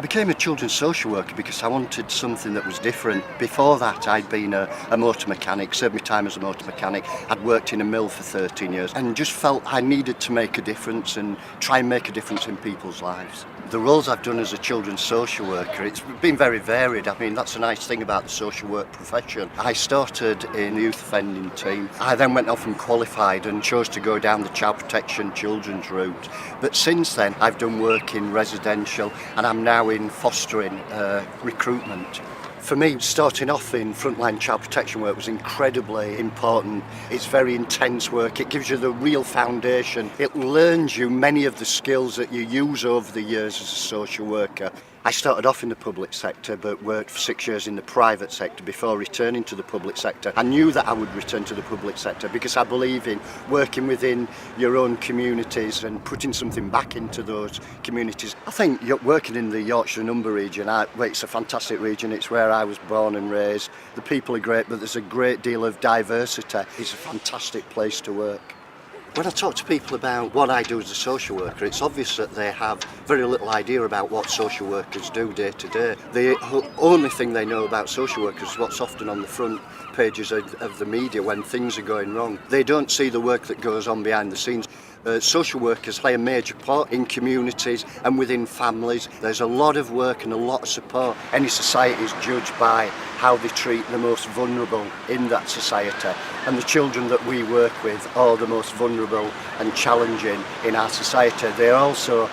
became a children's social worker because I wanted something that was different. Before that, I'd been a motor mechanic, served my time as a motor mechanic. I'd worked in a mill for 13 years and just felt I needed to make a difference and try and make a difference in people's lives. The roles I've done as a children's social worker, it's been very varied. I mean, that's a nice thing about the social work profession. I started in the youth offending team. I then went off and qualified and chose to go down the child protection children's route. But since then, I've done work in residential and I'm now in fostering recruitment. For me, starting off in frontline child protection work was incredibly important. It's very intense work. It gives you the real foundation. It learns you many of the skills that you use over the years as a social worker. I started off in the public sector but worked for 6 years in the private sector before returning to the public sector. I knew that I would return to the public sector because I believe in working within your own communities and putting something back into those communities. I think working in the Yorkshire and Humber region, it's a fantastic region. It's where I was born and raised. The people are great, but there's a great deal of diversity. It's a fantastic place to work. When I talk to people about what I do as a social worker, it's obvious that they have very little idea about what social workers do day to day. The only thing they know about social workers is what's often on the front pages of the media when things are going wrong. They don't see the work that goes on behind the scenes. Social workers play a major part in communities and within families. There's a lot of work and a lot of support. Any society is judged by how they treat the most vulnerable in that society. And the children that we work with are the most vulnerable and challenging in our society. They're also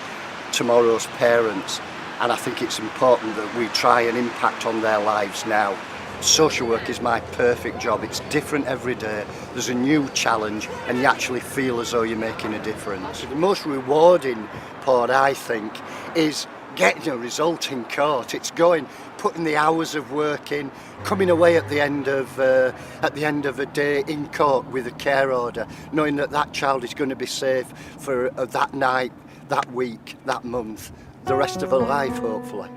tomorrow's parents. And I think it's important that we try and impact on their lives now. Social work is my perfect job. It's different every day. There's a new challenge and you actually feel as though you're making a difference. The most rewarding part, I think, is getting a result in court. It's putting the hours of work in, coming away at the end of a day in court with a care order, knowing that that child is going to be safe for that night, that week, that month, the rest of her life, hopefully.